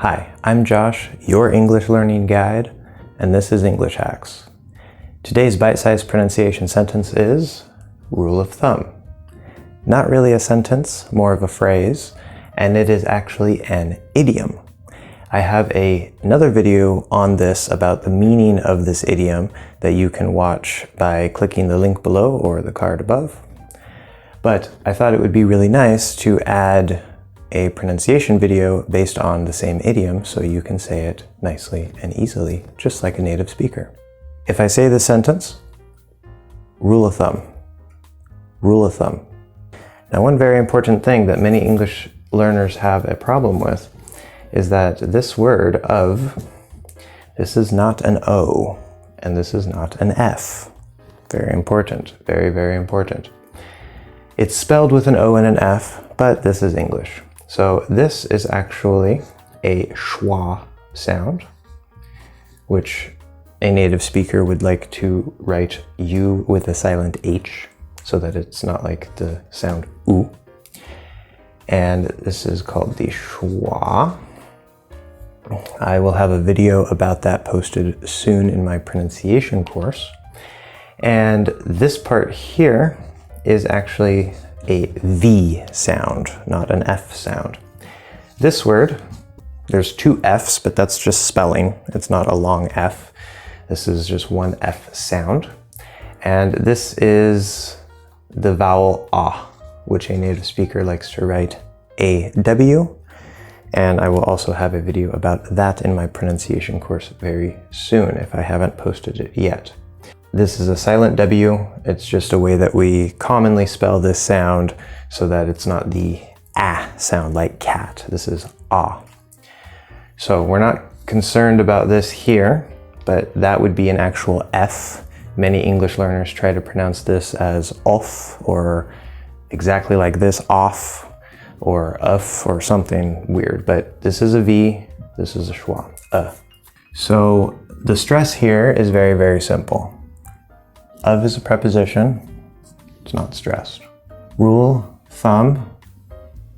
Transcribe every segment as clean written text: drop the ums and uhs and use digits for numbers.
Hi, I'm Josh, your English learning guide, and this is English Hacks. Today's bite-sized pronunciation sentence is rule of thumb. Not really a sentence, more of a phrase, and it is actually an idiom. I have another video on this about the meaning of this idiom that you can watch by clicking the link below or the card above. But I thought it would be really nice to add a pronunciation video based on the same idiom so you can say it nicely and easily, just like a native speaker. If I say this sentence, rule of thumb, rule of thumb. Now, one very important thing that many English learners have a problem with is that this word of, this is not an O and this is not an F. Very important, very, very important. It's spelled with an O and an F, but this is English. So this is actually a schwa sound, which a native speaker would like to write U with a silent H so that it's not like the sound U. And this is called the schwa. I will have a video about that posted soon in my pronunciation course. And this part here is actually a V sound, not an F sound. This word, there's two Fs, but that's just spelling. It's not a long F. This is just one F sound. And this is the vowel A, which a native speaker likes to write AW. And I will also have a video about that in my pronunciation course very soon if I haven't posted it yet. This is a silent W. It's just a way that we commonly spell this sound so that it's not the ah sound like cat. This is ah. So we're not concerned about this here, but that would be an actual F. Many English learners try to pronounce this as off or exactly like this, off or uff or something weird, but this is a V, this is a schwa, So the stress here is very, very simple. Of is a preposition, it's not stressed. Rule, thumb,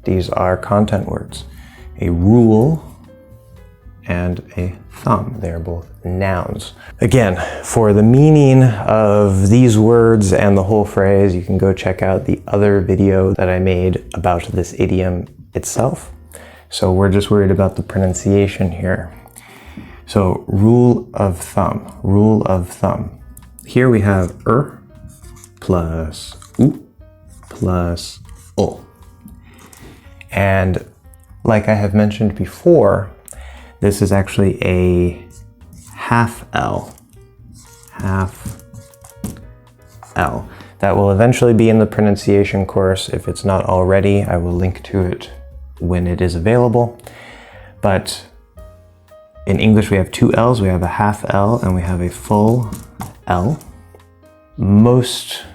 these are content words. A rule and a thumb, they are both nouns. Again, for the meaning of these words and the whole phrase, you can go check out the other video that I made about this idiom itself. So we're just worried about the pronunciation here. So rule of thumb, rule of thumb. Here we have plus u plus o. And like I have mentioned before, this is actually a half L. Half L. That will eventually be in the pronunciation course. If it's not already, I will link to it when it is available. But in English, we have two L's. We have a half L and we have a full L. Most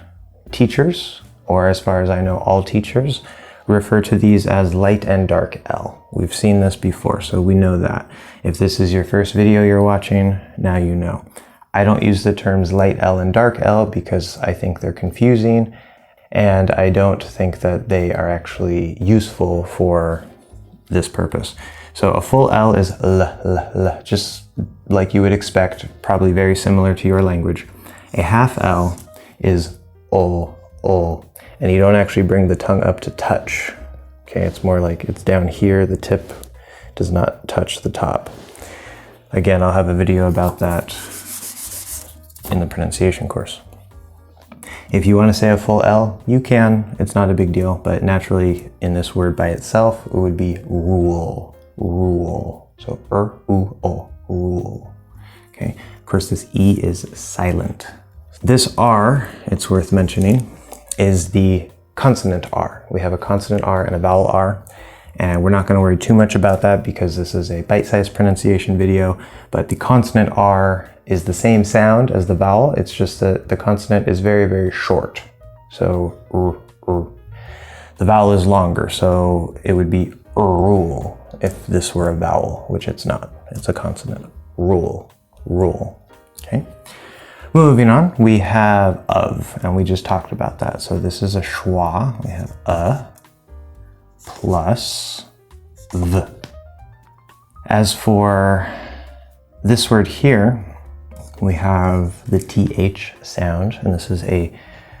teachers, or as far as I know, all teachers, refer to these as light and dark L. We've seen this before, so we know that. If this is your first video you're watching, now you know. I don't use the terms light L and dark L because I think they're confusing, and I don't think that they are actually useful for this purpose. So a full L is l, just like you would expect, probably very similar to your language. A half L is o, and you don't actually bring the tongue up to touch. Okay, it's more like it's down here, the tip does not touch the top. Again, I'll have a video about that in the pronunciation course. If you want to say a full L, you can, it's not a big deal, but naturally in this word by itself, it would be rule, rule. So u, o, rule. Okay, of course this E is silent. This R, it's worth mentioning, is the consonant R. We have a consonant R and a vowel R, and we're not going to worry too much about that because this is a bite-sized pronunciation video, but the consonant R is the same sound as the vowel. It's just that the consonant is very, very short. So the vowel is longer, so it would be rule if this were a vowel, which it's not. It's a consonant. Rule, rule. Okay. Moving on, we have of, and we just talked about that. So this is a schwa. We have a plus v. As for this word here, we have the TH sound, and this is a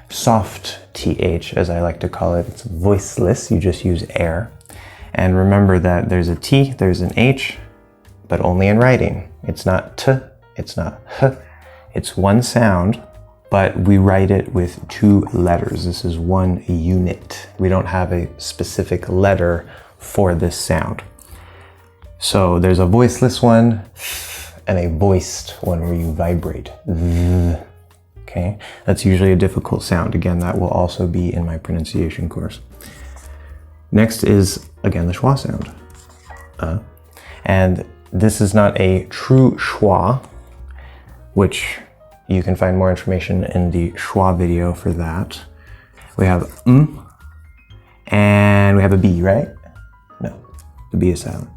soft TH, as I like to call it. It's voiceless, you just use air. And remember that there's a T, there's an H, but only in writing. It's not T, it's not H, it's one sound, but we write it with two letters. This is one unit. We don't have a specific letter for this sound. So there's a voiceless one and a voiced one where you vibrate. Okay, that's usually a difficult sound. Again, that will also be in my pronunciation course. Next is, again, the schwa sound. And this is not a true schwa, which you can find more information in the schwa video for that. We have and we have a B, right? No, the B is silent.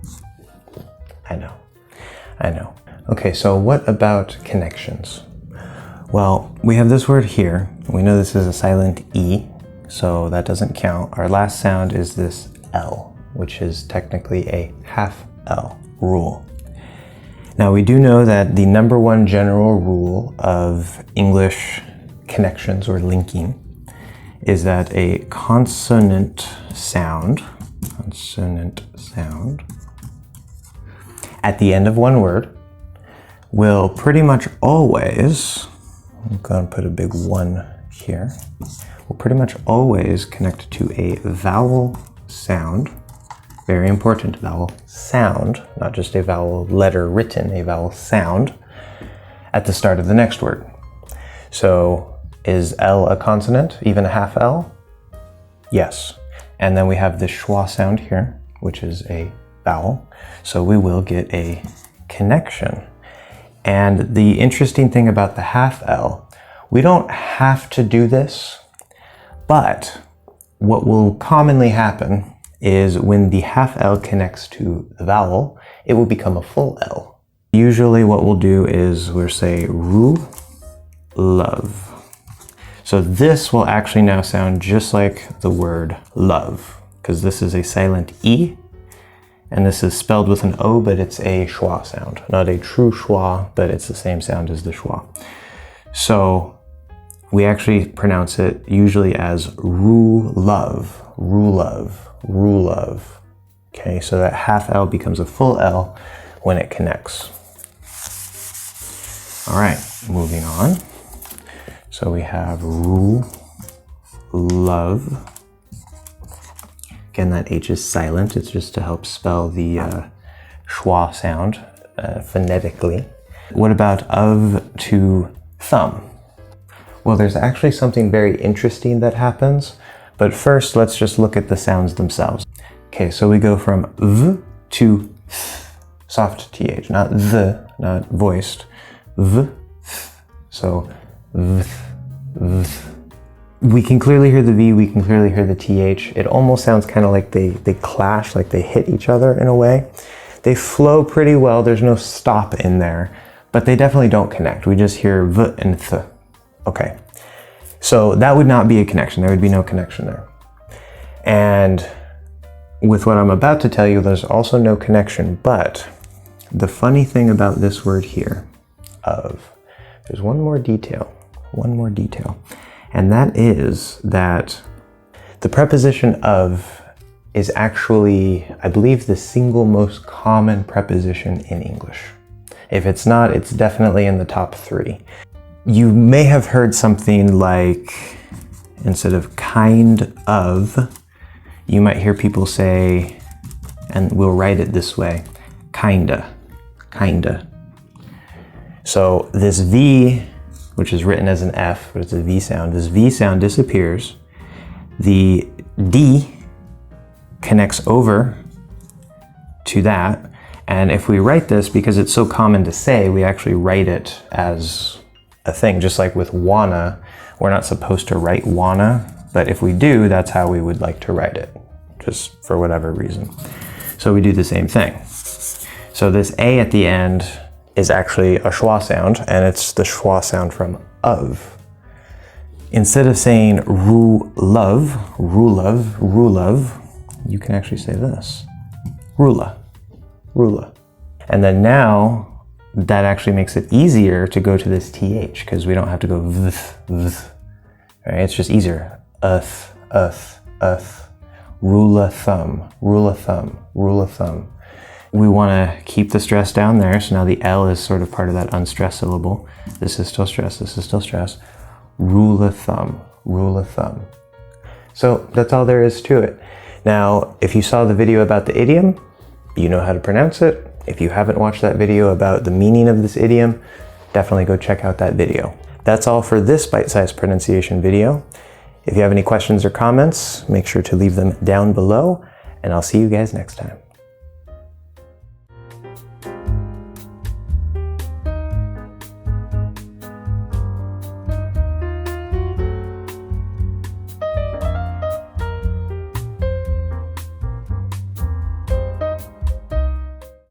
I know. Okay, so what about connections? Well, we have this word here. We know this is a silent E, so that doesn't count. Our last sound is this L, which is technically a half L rule. Now, we do know that the number one general rule of English connections or linking is that a consonant sound at the end of one word will pretty much always, I'm going to put a big 1 here, will pretty much always connect to a vowel sound. Very important, vowel sound, not just a vowel letter written, a vowel sound at the start of the next word. So is L a consonant, even a half L? Yes. And then we have the schwa sound here, which is a vowel. So we will get a connection. And the interesting thing about the half L, we don't have to do this, but what will commonly happen is when the half L connects to the vowel, it will become a full L. Usually what we'll do is we'll say ru, love. So this will actually now sound just like the word love, because this is a silent E, and this is spelled with an O, but it's a schwa sound. Not a true schwa, but it's the same sound as the schwa. So we actually pronounce it usually as ru love, ru love, ru love. Okay, so that half L becomes a full L when it connects. All right, moving on. So we have ru, love. Again, that H is silent. It's just to help spell the schwa sound phonetically. What about of to thumb? Well, there's actually something very interesting that happens, but first let's just look at the sounds themselves. Okay, so we go from v to th, soft th, not the, not voiced, v, th. So v, v. We can clearly hear the V, we can clearly hear the TH. It almost sounds kind of like they clash, like they hit each other in a way. They flow pretty well, there's no stop in there, but they definitely don't connect. We just hear V and Th. Okay, so that would not be a connection. There would be no connection there. And with what I'm about to tell you, there's also no connection, but the funny thing about this word here, of, there's one more detail. And that is that the preposition of is actually, I believe, the single most common preposition in English. If it's not, it's definitely in the top 3. You may have heard something like, instead of kind of, you might hear people say, and we'll write it this way, kinda. So this V, which is written as an F, but it's a V sound. This V sound disappears. The D connects over to that. And if we write this, because it's so common to say, we actually write it as a thing. Just like with wanna, we're not supposed to write wanna, but if we do, that's how we would like to write it, just for whatever reason. So we do the same thing. So this A at the end is actually a schwa sound, and it's the schwa sound from of. Instead of saying ru love, you can actually say this. Rula. And then now that actually makes it easier to go to this TH because we don't have to go th. Right? It's just easier. Uth. Rule of thumb, rule of thumb, rule of thumb. We want to keep the stress down there. So now the L is sort of part of that unstressed syllable. This is still stress, this is still stress. Rule of thumb, rule of thumb. So that's all there is to it. Now, if you saw the video about the idiom, you know how to pronounce it. If you haven't watched that video about the meaning of this idiom, definitely go check out that video. That's all for this bite-sized pronunciation video. If you have any questions or comments, make sure to leave them down below, and I'll see you guys next time.